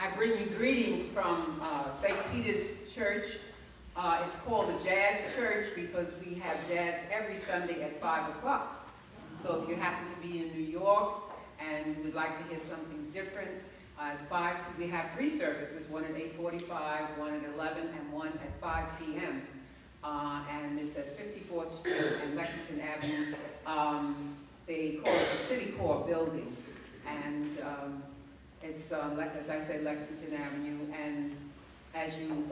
I bring you greetings from St. Peter's Church. It's called the Jazz Church because we have jazz every Sunday at 5 o'clock. So if you happen to be in New York and would like to hear something different, at 5, we have 3 services, one at 8:45, one at 11, and one at 5 p.m. And it's at 54th Street and Lexington Avenue. They call it the City Corps building. And it's, as I said, Lexington Avenue. And as you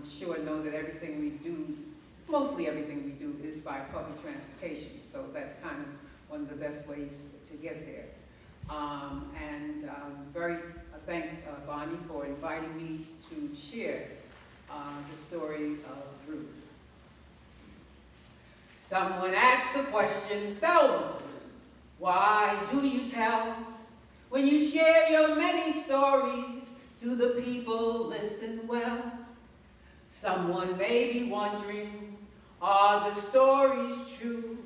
sure know that everything we do, mostly everything we do, is by public transportation. So that's kind of one of the best ways to get there. Thank Bonnie for inviting me to share the story of Ruth. Someone asked the question, Thelma, why do you tell? When you share your many stories, do the people listen well? Someone may be wondering, are the stories true?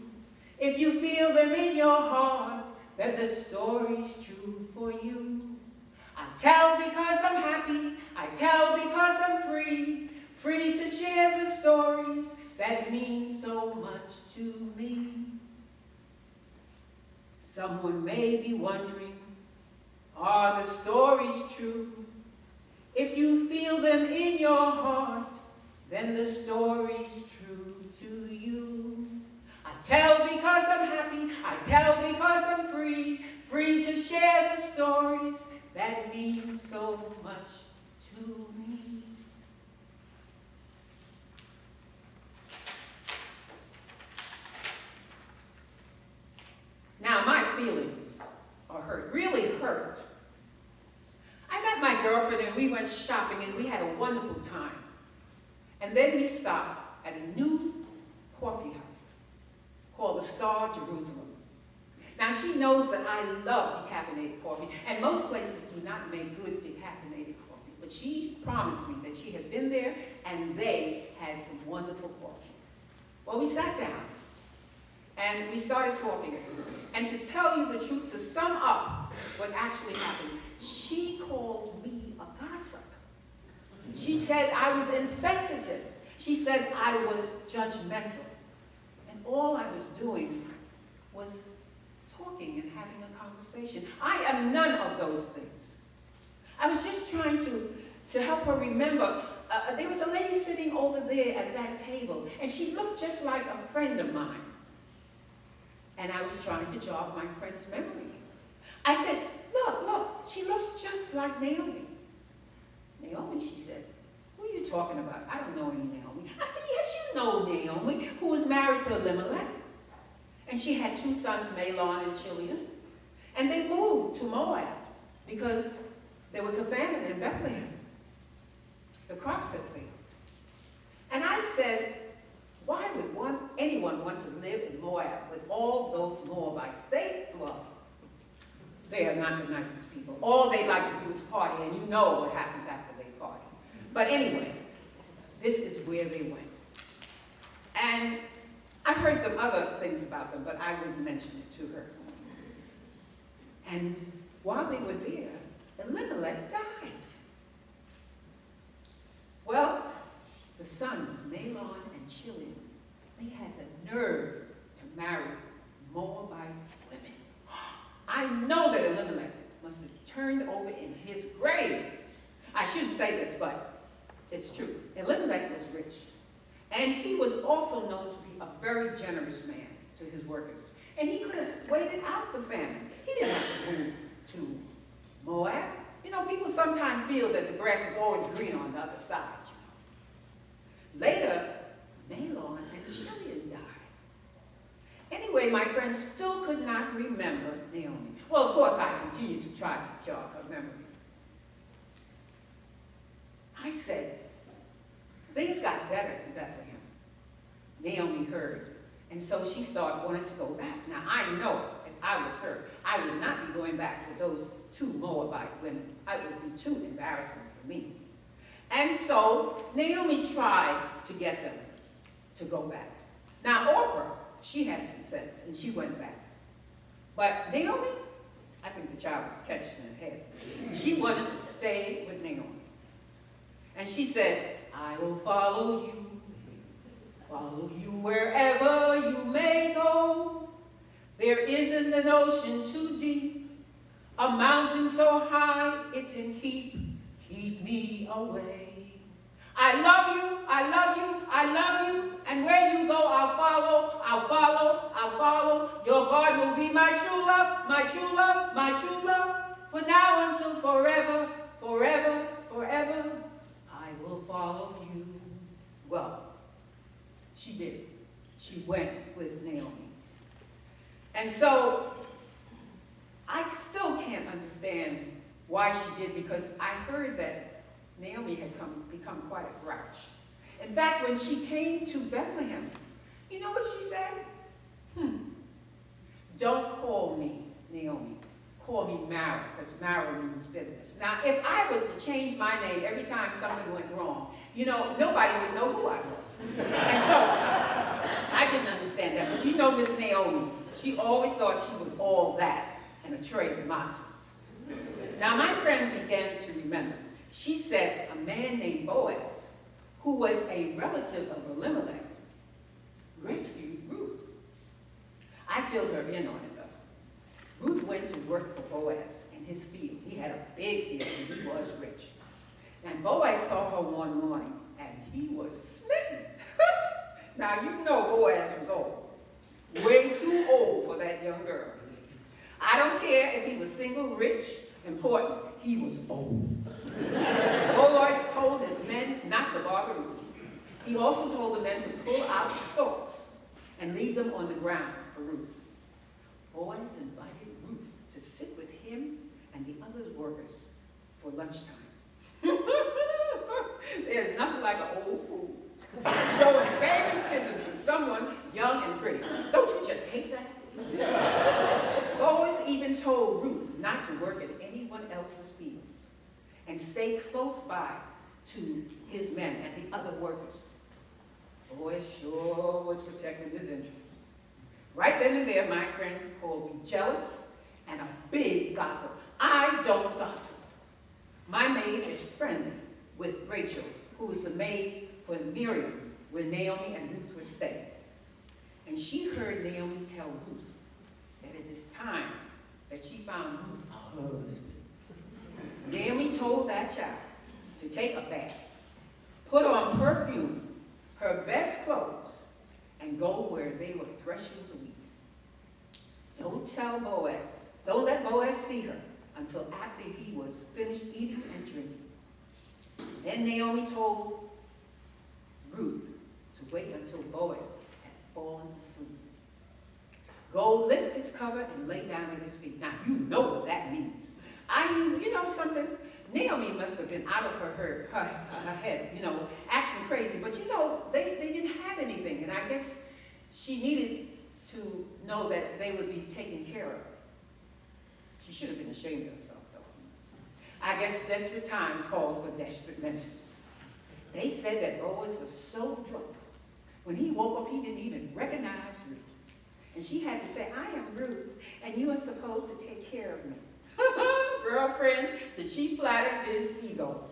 If you feel them in your heart, then the story's true for you. I tell because I'm happy, I tell because I'm free, free to share the stories that mean so much to me. Someone may be wondering, are the stories true? If you feel them in your heart, then the story's true to you. I tell because I'm happy, I tell because I'm free, free to share the stories that mean so much to me. Now, my feelings are hurt, really hurt. I met my girlfriend and we went shopping and we had a wonderful time. And then we stopped at a new coffee house called the Star Jerusalem. Now, she knows that I love decaffeinated coffee, and most places do not make good decaffeinated coffee. But she's promised me that she had been there and they had some wonderful coffee. Well, we sat down and we started talking. And to tell you the truth, to sum up what actually happened, she called me a gossip. She said I was insensitive. She said I was judgmental. And all I was doing was talking and having a conversation. I am none of those things. I was just trying to help her remember. There was a lady sitting over there at that table, and she looked just like a friend of mine. And I was trying to jog my friend's memory. I said, look, she looks just like Naomi. Naomi, she said, who are you talking about? I don't know any Naomi. I said, yes, you know Naomi, who was married to Elimelech. And she had 2 sons, Mahlon and Chilion. And they moved to Moab because there was a famine in Bethlehem. The crops had failed. And I said, why would anyone want to live in Moab with all those Moabites? They are not the nicest people. All they like to do is party, and you know what happens after they party. But anyway, this is where they went. And I've heard some other things about them, but I wouldn't mention it to her. And while they were there, Elimelech died. Well, the sons, Mahlon and Chilion, they had the nerve to marry Moabite women. I know that Elimelech must have turned over in his grave. I shouldn't say this, but it's true. Elimelech was rich. And he was also known to be a very generous man to his workers. And he could have waited out the famine. He didn't have to move to Moab. You know, people sometimes feel that the grass is always green on the other side. Later, Mahlon and Chilion died. Anyway, my friend still could not remember Naomi. Well, of course, I continued to try to jog her memory. I said, things got better in Bethlehem. Naomi heard, and so she started wanting to go back. Now, I know if I was her, I would not be going back with those 2 Moabite women. It would be too embarrassing for me. And so Naomi tried to get them to go back. Now, Orpah, she had some sense, and she went back. But Naomi, I think the child was touched in her head. She wanted to stay. stay with Naomi. And she said, I will follow you wherever you may go. There isn't an ocean too deep, a mountain so high it can keep me away. I love you, I love you, I love you, and where you go, I'll follow, I'll follow, I'll follow. Your God will be my true love, my true love, my true love. For now until forever, forever, forever, I will follow you. Well, she did. She went with Naomi. And so, I still can't understand why she did, because I heard that Naomi had become quite a grouch. In fact, when she came to Bethlehem, you know what she said? Don't call me Naomi. Call me Mara, because Mara means bitterness. Now, if I was to change my name every time something went wrong, you know, nobody would know who I was. And so, I didn't understand that. But you know Miss Naomi, she always thought she was all that and a tray of nonsense. Now, my friend began to remember. She said a man named Boaz, who was a relative of Elimelech, rescued Ruth. I filled her in on it, though. Ruth went to work for Boaz in his field. He had a big field, and he was rich. And Boaz saw her one morning, and he was smitten. Now, you know Boaz was old. Way too old for that young girl. I don't care if he was single, rich, important. He was old. Boaz told his men not to bother Ruth. He also told the men to pull out stalks and leave them on the ground for Ruth. Boaz invited Ruth to sit with him and the other workers for lunchtime. There's nothing like an old fool showing favoritism to someone young and pretty. Don't you just hate that? Boaz even told Ruth not to work at anyone else's fields and stay close by to his men and the other workers. Boaz sure was protecting his interests. Right then and there, my friend called me jealous and a big gossip. I don't gossip. My maid is friendly with Rachel, who is the maid for Miriam, where Naomi and Ruth were staying. And she heard Naomi tell Ruth that it is time that she found Ruth a husband. Naomi told that child to take a bath, put on perfume, her best clothes, and go where they were threshing the wheat. Don't let Boaz see her until after he was finished eating and drinking. Then Naomi told Ruth to wait until Boaz had fallen asleep. Go lift his cover and lay down at his feet. Now, you know what that means. You know something? Naomi must have been out of her head, you know, acting crazy. But you know, they didn't have anything. And I guess she needed to know that they would be taken care of. She should have been ashamed of herself, though. I guess desperate times calls for desperate measures. They said that Boaz was so drunk, when he woke up, he didn't even recognize Ruth. And she had to say, I am Ruth, and you are supposed to take care of me. Girlfriend, did she flatter his ego?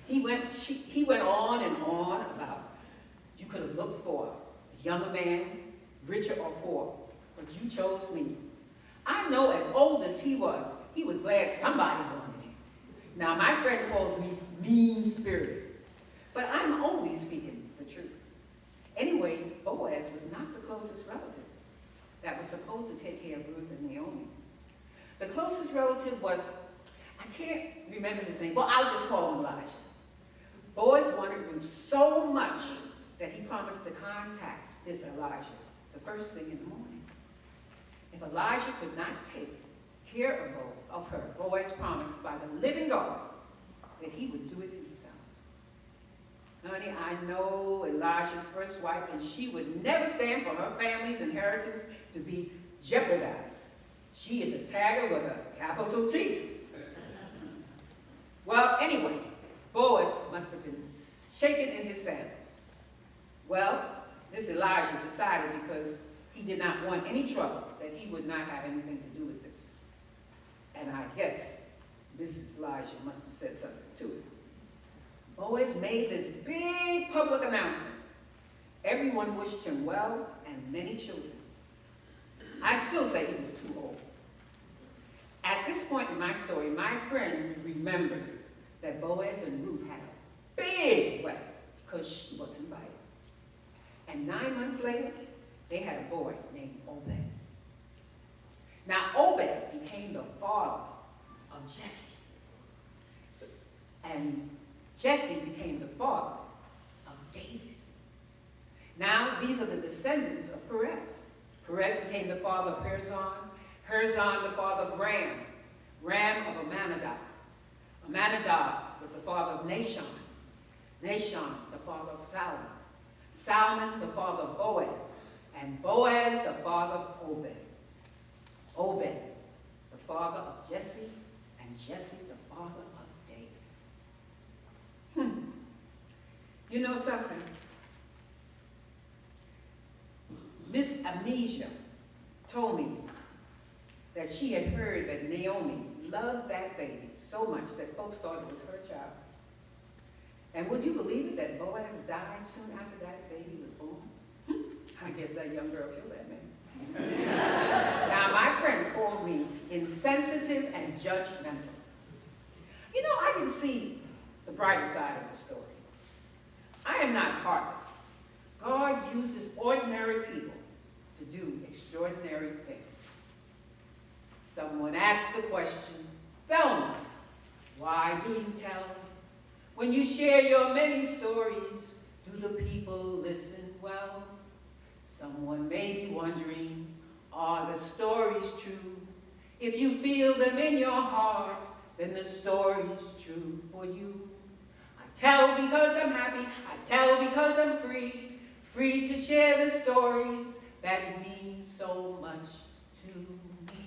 He went on and on about, you could have looked for a younger man, richer or poor, but you chose me. I know as old as he was glad somebody wanted him. Now, my friend calls me mean-spirited, but I'm only speaking the truth. Anyway, Boaz was not the closest relative that was supposed to take care of Ruth and Naomi. The closest relative was, I can't remember his name, well, I'll just call him Elijah. Boaz wanted Ruth so much that he promised to contact this Elijah the first thing in the morning. If Elijah could not take care of her, Boaz promised by the living God that he would do it himself. Honey, I know Elijah's first wife, and she would never stand for her family's inheritance to be jeopardized. She is a tagger with a capital T. Well, anyway, Boaz must have been shaken in his sandals. Well, this Elijah decided, because he did not want any trouble, that he would not have anything to do with this. And I guess Mrs. Elijah must have said something to it. Boaz made this big public announcement. Everyone wished him well and many children. I still say he was too old. At this point in my story, my friend remembered that Boaz and Ruth had a big wedding because she was invited. And 9 months later, they had a boy named Obed. Now, Obed became the father of Jesse. And Jesse became the father of David. Now, these are the descendants of Perez. Perez became the father of Herzon. Herzon, the father of Ram. Ram of Amminadab. Amminadab was the father of Nahshon. Nahshon, the father of Salmon. Salmon, the father of Boaz. And Boaz, the father of Obed. Obed, the father of Jesse. And Jesse, the father of David. You know something? Miss Amnesia told me that she had heard that Naomi loved that baby so much that folks thought it was her child. And would you believe it that Boaz died soon after that baby was born? I guess that young girl killed that man. Now, my friend called me insensitive and judgmental. You know, I can see the brighter side of the story. I am not heartless. God uses ordinary people to do extraordinary things. Someone asked the question, Thelma, why do you tell? When you share your many stories, do the people listen well? Someone may be wondering, are the stories true? If you feel them in your heart, then the story's true for you. I tell because I'm happy, I tell because I'm free, free to share the stories that mean so much to me.